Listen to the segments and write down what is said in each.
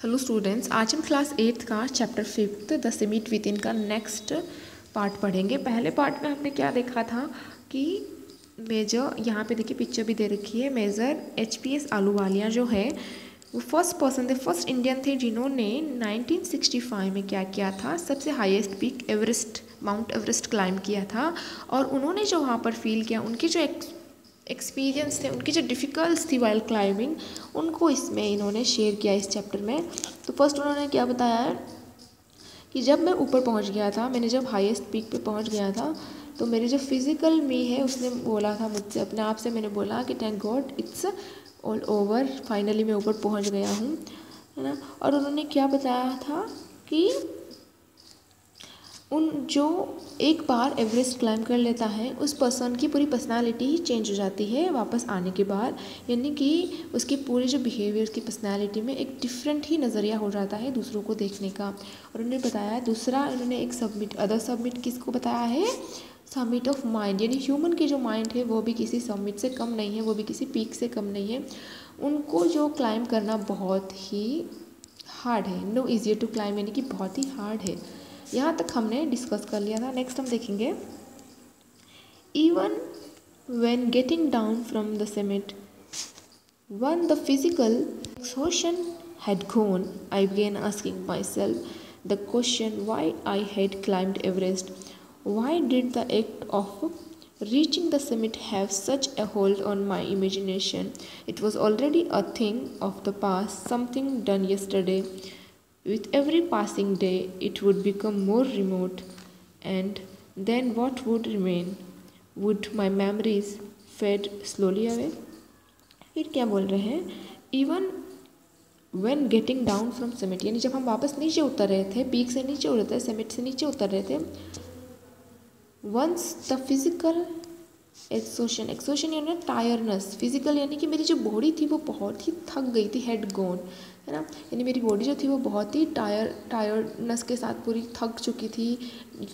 Hello students, आज हम class 8th का chapter 5th the summit with in का नेक्स्ट पार्ट पढ़ेंगे। पहले पार्ट में हमने क्या देखा था कि मेजर, यहाँ पे देखिए पिक्चर भी दे रखी है, मेजर HPS आहलूवालिया जो है वो फर्स्ट पर्सन थे, फर्स्ट इंडियन थे जिन्होंने 1965 में क्या किया था, सबसे highest peak Everest, mount Everest climb किया था। और उन्होंने जो वहाँ पर फील किया, उनकी जो एक्सपीरियंस थे, उनकी जो डिफ़िकल्ट्स थी वाइल क्लाइंबिंग, उनको इसमें इन्होंने शेयर किया इस चैप्टर में। तो फर्स्ट उन्होंने क्या बताया है कि जब मैं ऊपर पहुंच गया था, मैंने जब हाईएस्ट पीक पे पहुंच गया था, तो मेरी जो फिज़िकल मी है उसने बोला था मुझसे, अपने आप से मैंने बोला कि thank God it's all over, finally मैं ऊपर पहुंच गया हूँ, है ना। और उन्होंने क्या बताया था कि जो एक बार एवरेस्ट क्लाइम कर लेता है उस पर्सन की पूरी पर्सनालिटी ही चेंज हो जाती है वापस आने के बाद, यानी कि उसकी पूरी जो बिहेवियर, उसकी पर्सनालिटी में एक डिफरेंट ही नज़रिया हो जाता है दूसरों को देखने का। और उन्होंने बताया दूसरा, उन्होंने एक अदर सबमिट किसको बताया है, सबमिट ऑफ माइंड, यानी ह्यूमन की जो माइंड है वो भी किसी सबमिट से कम नहीं है, वो भी किसी पीक से कम नहीं है। उनको जो क्लाइम करना बहुत ही हार्ड है, नो ईजियर टू क्लाइम, यानी कि बहुत ही हार्ड है। यहाँ तक हमने डिस्कस कर लिया था। नेक्स्ट हम देखेंगे, even when getting down from the summit, when the physical exhaustion had gone, I began asking myself the question why I had climbed Everest. Why did the act of reaching the summit have such a hold on my imagination? It was already a thing of the past, something done yesterday. With every passing day, it would become more remote, and then what would remain? Would my memories fade slowly away? फिर क्या बोल रहे हैं, even when getting down from summit, यानी जब हम वापस नीचे उतर रहे थे, पीक से नीचे उतर रहे थे, समिट से नीचे उतर रहे थे, वंस द फिजिकल एक्सोशन यानी टायरनेस, फिजिकल यानी कि मेरी जो बॉडी थी वो बहुत ही थक गई थी, हेड गोन, है ना, यानी मेरी बॉडी जो थी वो बहुत ही टायर्डनेस के साथ पूरी थक चुकी थी।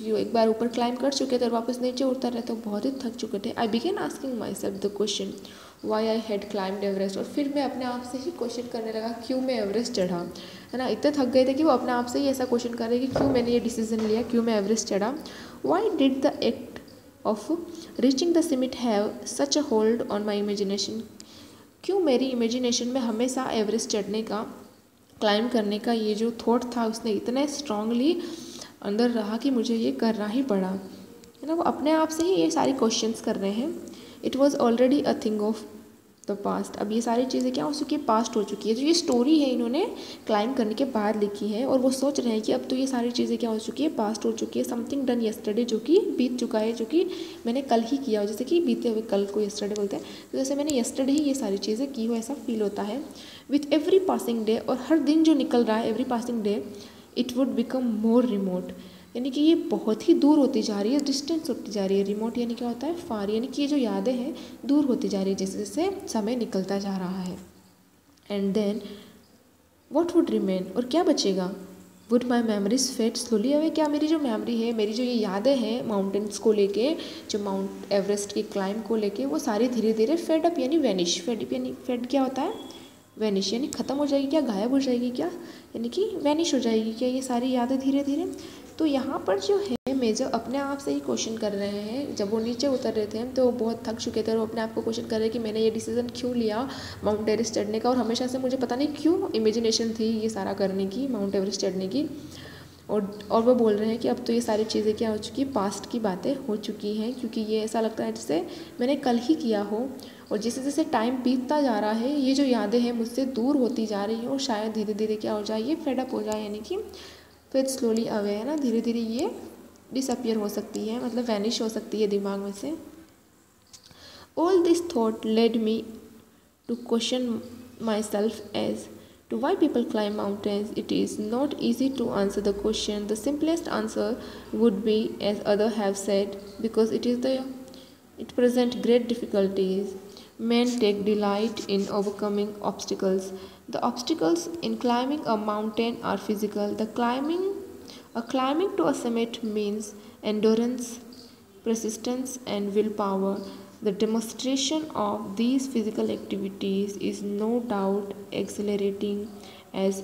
जो एक बार ऊपर क्लाइम कर चुके थे और वापस नीचे उतर रहे थे, बहुत ही थक चुके थे। I began asking myself the question why I had climbed Everest, और फिर मैं अपने आप से ही क्वेश्चन करने लगा क्यों मैं एवरेस्ट चढ़ा, है ना। इतने थक गए थे कि वो अपने आप से ही ऐसा क्वेश्चन कर रहे कि क्यों मैंने ये डिसीजन लिया, क्यों मैं एवरेस्ट चढ़ा। Why did the act of reaching the summit have such a hold on my imagination, क्यों मेरी इमेजिनेशन में हमेशा एवरेस्ट चढ़ने का, क्लाइम करने का ये जो थॉट था उसने इतने स्ट्रांगली अंदर रहा कि मुझे ये करना ही पड़ा, है ना। वो अपने आप से ही ये सारी क्वेश्चंस कर रहे हैं। It was already a thing of the past, अब ये सारी चीज़ें क्या हो चुकी है, पास्ट हो चुकी है। जो ये स्टोरी है इन्होंने क्लाइम करने के बाद लिखी है, और वो सोच रहे हैं कि अब तो ये सारी चीज़ें क्या हो चुकी है, पास्ट हो चुकी है। समथिंग डन यस्टरडे, जो कि बीत चुका है, जो कि मैंने कल ही किया हो, जैसे कि बीते हुए कल को यस्टरडे बोलते हैं, तो जैसे मैंने यस्टरडे ही ये सारी चीज़ें की हो, ऐसा फील होता है। विथ एवरी पासिंग डे, और हर दिन जो निकल रहा है, every passing day it would become more remote, यानी कि ये बहुत ही दूर होती जा रही है, डिस्टेंस होती जा रही है। रिमोट यानी क्या होता है, फार, यानी कि ये जो यादें हैं दूर होती जा रही है जैसे जैसे समय निकलता जा रहा है। And then what would remain, और क्या बचेगा, would my memories fade slowly away, क्या मेरी जो मेमोरी है, मेरी जो ये यादें हैं माउंटेन्स को लेके, जो माउंट एवरेस्ट की क्लाइम को लेके, वो सारी धीरे धीरे फेड अप यानी वैनिश, फेड यानी फेड क्या होता है, वैनिश यानी ख़त्म हो जाएगी क्या, गायब हो जाएगी क्या, यानी कि वैनिश हो जाएगी क्या ये सारी यादें धीरे धीरे। तो यहाँ पर जो है मेजर अपने आप से ही क्वेश्चन कर रहे हैं, जब वो नीचे उतर रहे थे तो वो बहुत थक चुके थे, और वो अपने आप को क्वेश्चन कर रहे हैं कि मैंने ये डिसीज़न क्यों लिया माउंट एवरेस्ट चढ़ने का, और हमेशा से मुझे पता नहीं क्यों इमेजिनेशन थी ये सारा करने की, माउंट एवरेस्ट चढ़ने की। और वो बोल रहे हैं कि अब तो ये सारी चीज़ें क्या हो चुकी है, पास्ट की बातें हो चुकी हैं, क्योंकि ये ऐसा लगता है जैसे मैंने कल ही किया हो। और जैसे जैसे टाइम बीतता जा रहा है, ये जो यादें हैं मुझसे दूर होती जा रही हैं, और शायद धीरे धीरे क्या हो जाए, ये फेडअप हो जाए, यानी कि फिर स्लोली अवे, है ना, धीरे धीरे ये डिसअपियर हो सकती है, मतलब वैनिश हो सकती है दिमाग में से। All this thought led me to question myself as to why people climb mountains. It is not easy to answer the question. The simplest answer would be, as others have said, because it presents great difficulties. Men take delight in overcoming obstacles. The obstacles in climbing a mountain are physical. Climbing to a summit means endurance, persistence, and willpower. The demonstration of these physical activities is no doubt exhilarating as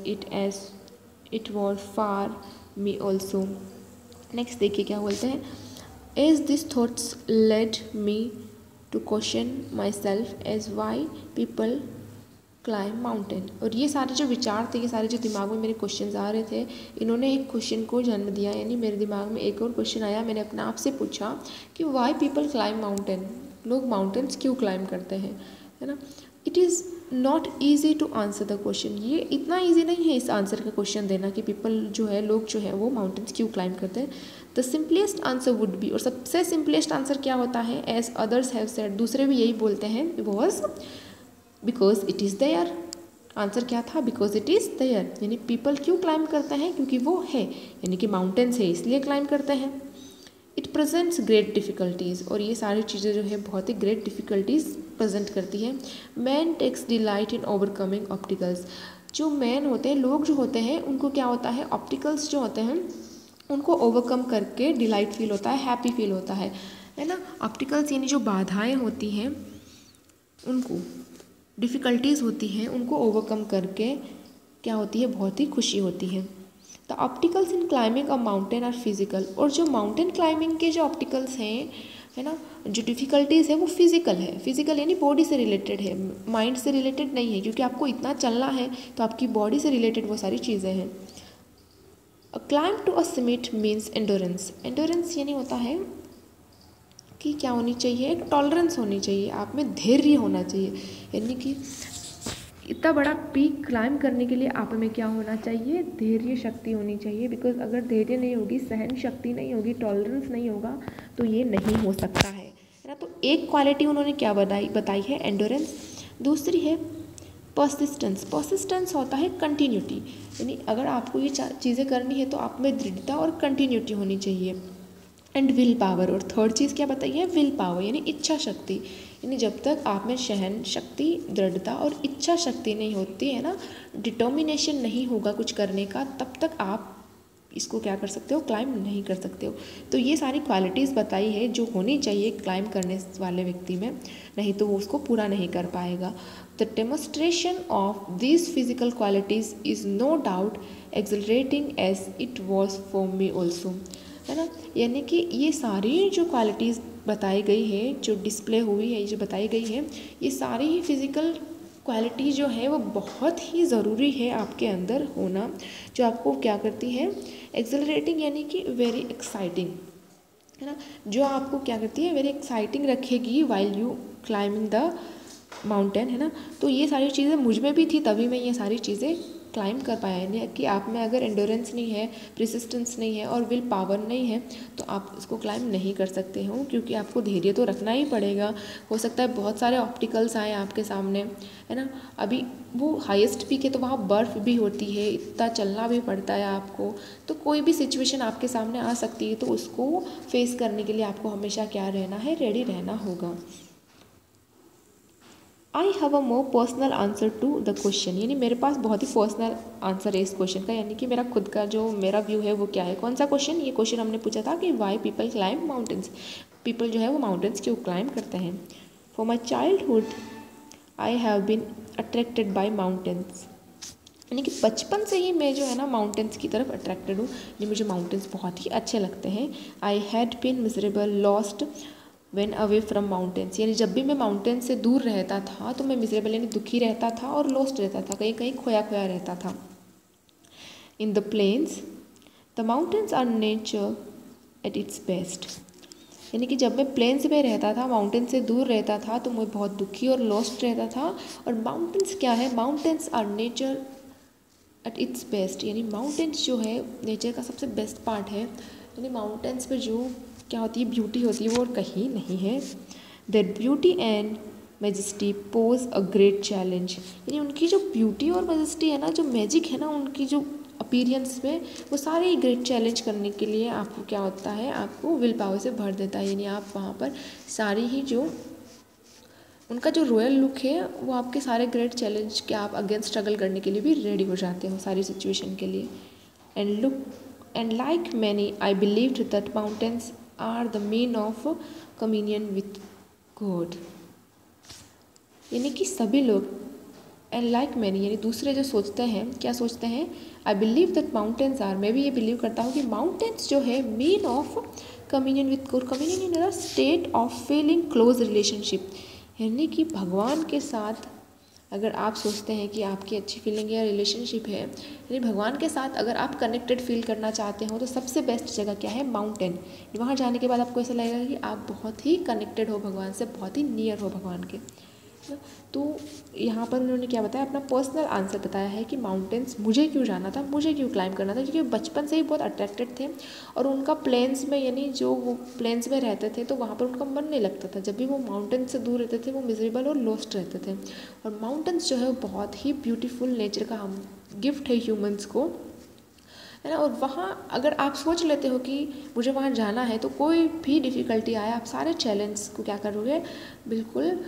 it was for me also. Next देखिए क्या बोलते हैं, as this thoughts led me to question myself as why people climb mountain. और ये सारे जो विचार थे, ये सारे जो दिमाग में मेरे क्वेश्चन आ रहे थे, इन्होंने एक क्वेश्चन को जन्म दिया, यानी मेरे दिमाग में एक और क्वेश्चन आया। मैंने अपने आप से पूछा कि वाई पीपल क्लाइम माउंटेन, लोग माउंटेन्स क्यों क्लाइम करते हैं, है ना। It is not easy to answer the question, ये इतना ईजी नहीं है इस आंसर का क्वेश्चन देना कि पीपल जो है, लोग जो है वो माउंटेन्स क्यों क्लाइम करते हैं। The simplest answer would be, और सबसे सिंपलेस्ट आंसर क्या होता है, एज अदर्स हैव सेड, दूसरे भी यही बोलते हैं, was because it is there. Answer क्या था, बिकॉज इट इज़ देयर, यानी पीपल क्यों क्लाइम करते हैं, क्योंकि वो है, यानी कि माउंटेन्स है इसलिए क्लाइम करते हैं। इट प्रेजेंट्स ग्रेट डिफ़िकल्टीज़, और ये सारी चीज़ें जो है बहुत ही ग्रेट डिफ़िकल्टीज़ प्रेजेंट करती है। Man takes delight in overcoming obstacles, जो मैन होते हैं, लोग जो होते हैं, उनको क्या होता है, ऑप्टिकल्स जो होते हैं उनको ओवरकम करके डिलाइट फील होता है, हैप्पी फील होता है ना। ऑप्टिकल्स यानी जो बाधाएं होती हैं, उनको डिफ़िकल्टीज़ होती हैं, उनको ओवरकम करके क्या होती है, बहुत ही खुशी होती है। The obstacles in climbing a mountain are physical, और जो माउंटेन क्लाइंबिंग के जो ऑप्टिकल्स हैं, है ना, जो डिफ़िकल्टीज़ है वो फिजिकल है। फिजिकल यानी बॉडी से रिलेटेड है, माइंड से रिलेटेड नहीं है, क्योंकि आपको इतना चलना है तो आपकी बॉडी से रिलेटेड वो सारी चीज़ें हैं। A climb to a summit means endurance, endurance यानी होता है कि क्या होनी चाहिए, एक टॉलरेंस होनी चाहिए, आप में धैर्य होना चाहिए, यानी कि इतना बड़ा पीक क्लाइम करने के लिए आप में क्या होना चाहिए, धैर्य शक्ति होनी चाहिए। बिकॉज अगर धैर्य नहीं होगी, सहन शक्ति नहीं होगी, टॉलरेंस नहीं होगा, तो ये नहीं हो सकता है ना। तो एक क्वालिटी उन्होंने क्या बताई है, एंडोरेंस। दूसरी है पर्सिस्टेंस, पर्सिस्टेंस होता है कंटिन्यूटी, यानी अगर आपको ये चीज़ें करनी है तो आप में दृढ़ता और कंटिन्यूटी होनी चाहिए। एंड विल पावर, और थर्ड चीज़ क्या बताई है, विल पावर यानी इच्छा शक्ति, यानी जब तक आप में सहन शक्ति, दृढ़ता और इच्छा शक्ति नहीं होती है ना, डिटर्मिनेशन नहीं होगा कुछ करने का, तब तक आप इसको क्या कर सकते हो, क्लाइम नहीं कर सकते हो। तो ये सारी क्वालिटीज़ बताई है जो होनी चाहिए क्लाइम करने वाले व्यक्ति में, नहीं तो वो उसको पूरा नहीं कर पाएगा। The demonstration of this physical qualities is no doubt exhilarating as it was for me also, है ना। यानी कि ये सारी जो क्वालिटीज़ बताई गई है, जो डिस्प्ले हुई है, जो बताई गई है, ये सारी ही फिज़िकल क्वालिटी जो है वो बहुत ही ज़रूरी है आपके अंदर होना, जो आपको क्या करती है, एक्सेलरेटिंग यानी कि वेरी एक्साइटिंग, है ना, जो आपको क्या करती है, वेरी एक्साइटिंग रखेगी while you climbing the mountain, है ना। तो ये सारी चीज़ें मुझ में भी थी, तभी मैं ये सारी चीज़ें क्लाइम कर पाया, यानी कि आप में अगर एंडोरेंस नहीं है, प्रिसिस्टेंस नहीं है और विल पावर नहीं है, तो आप इसको क्लाइम नहीं कर सकते हो, क्योंकि आपको धैर्य तो रखना ही पड़ेगा। हो सकता है बहुत सारे ऑब्स्टिकल्स आए आपके सामने, है ना, अभी वो हाईएस्ट पीक है तो वहाँ बर्फ़ भी होती है, इतना चलना भी पड़ता है आपको, तो कोई भी सिचुएशन आपके सामने आ सकती है, तो उसको फेस करने के लिए आपको हमेशा क्या रहना है, रेडी रहना होगा। I have a more personal answer to the question, यानी मेरे पास बहुत ही पर्सनल आंसर है इस क्वेश्चन का, यानी कि मेरा खुद का जो मेरा व्यू है वो क्या है। कौन सा क्वेश्चन, ये क्वेश्चन हमने पूछा था कि why people climb mountains, people जो है वो माउंटेन्स क्यों क्लाइम करते हैं। For my childhood I have been attracted by mountains, यानी कि बचपन से ही मैं जो है ना माउंटेन्स की तरफ अट्रैक्टेड हूँ, यानी मुझे माउंटेन्स बहुत ही अच्छे लगते हैं। I had been miserable lost when away from mountains, यानी जब भी मैं माउंटेन्स से दूर रहता था तो मैं मिजरेबल यानी दुखी रहता था और लॉस्ट रहता था, कहीं कहीं खोया खोया रहता था। In the plains the mountains are nature at its best, यानी कि जब मैं प्लेन्स में रहता था, माउंटेन से दूर रहता था, तो मैं बहुत दुखी और लॉस्ट रहता था। और माउंटेन्स क्या है, mountains are nature at its best, यानी माउंटेन्स जो है नेचर का सबसे बेस्ट पार्ट है, यानी माउंटेन्स पर जो क्या होती है, ब्यूटी होती है, वो और कहीं नहीं है। That beauty and majesty pose a great challenge, यानी उनकी जो ब्यूटी और मैजेस्टी है ना, जो मैजिक है ना, उनकी जो अपीयरेंस में, वो सारे ग्रेट चैलेंज करने के लिए आपको क्या होता है, आपको विल पावर से भर देता है, यानी आप वहाँ पर सारी ही जो उनका जो रॉयल लुक है, वो आपके सारे ग्रेट चैलेंज के आप अगेंस्ट स्ट्रगल करने के लिए भी रेडी हो जाते हो सारी सिचुएशन के लिए। And look and like many I believed that mountains are the mean of communion with good. यानी कि सभी लोग एंड लाइक मैनी, यानी दूसरे जो सोचते हैं, क्या सोचते हैं, I believe that mountains are, मैं भी ये बिलीव करता हूँ कि माउंटेन्स जो है mean of communion with God, communion in the state of feeling close relationship. यानी कि भगवान के साथ अगर आप सोचते हैं कि आपकी अच्छी फीलिंग या रिलेशनशिप है, यानी भगवान के साथ अगर आप कनेक्टेड फील करना चाहते हो, तो सबसे बेस्ट जगह क्या है, माउंटेन। वहाँ जाने के बाद आपको ऐसा लगेगा कि आप बहुत ही कनेक्टेड हो भगवान से, बहुत ही नियर हो भगवान के। तो यहाँ पर उन्होंने क्या बताया, अपना पर्सनल आंसर बताया है कि माउंटेन्स मुझे क्यों जाना था, मुझे क्यों क्लाइंब करना था, क्योंकि बचपन से ही बहुत अट्रैक्टेड थे और उनका प्लेन्स में, यानी जो वो प्लेन्स में रहते थे तो वहाँ पर उनका मन नहीं लगता था। जब भी वो माउंटेन से दूर रहते थे वो मिजरेबल और लॉस्ट रहते थे। और माउंटेन्स जो है वो बहुत ही ब्यूटीफुल नेचर का गिफ्ट है ह्यूमन्स को, है ना। और वहाँ अगर आप सोच लेते हो कि मुझे वहाँ जाना है, तो कोई भी डिफ़िकल्टी आए, आप सारे चैलेंज को क्या करोगे, बिल्कुल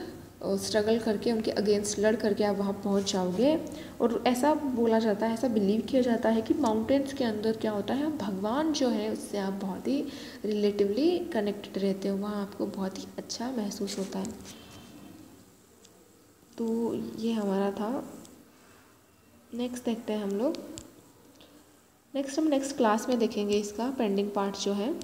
स्ट्रगल करके, उनके अगेंस्ट लड़ करके आप वहाँ पहुँच जाओगे। और ऐसा बोला जाता है, ऐसा बिलीव किया जाता है कि माउंटेन्स के अंदर क्या होता है, भगवान जो है उससे आप बहुत ही रिलेटिवली कनेक्टेड रहते हो, वहाँ आपको बहुत ही अच्छा महसूस होता है। तो ये हमारा था। नेक्स्ट देखते हैं हम लोग। नेक्स्ट क्लास में देखेंगे इसका पेंडिंग पार्ट जो है।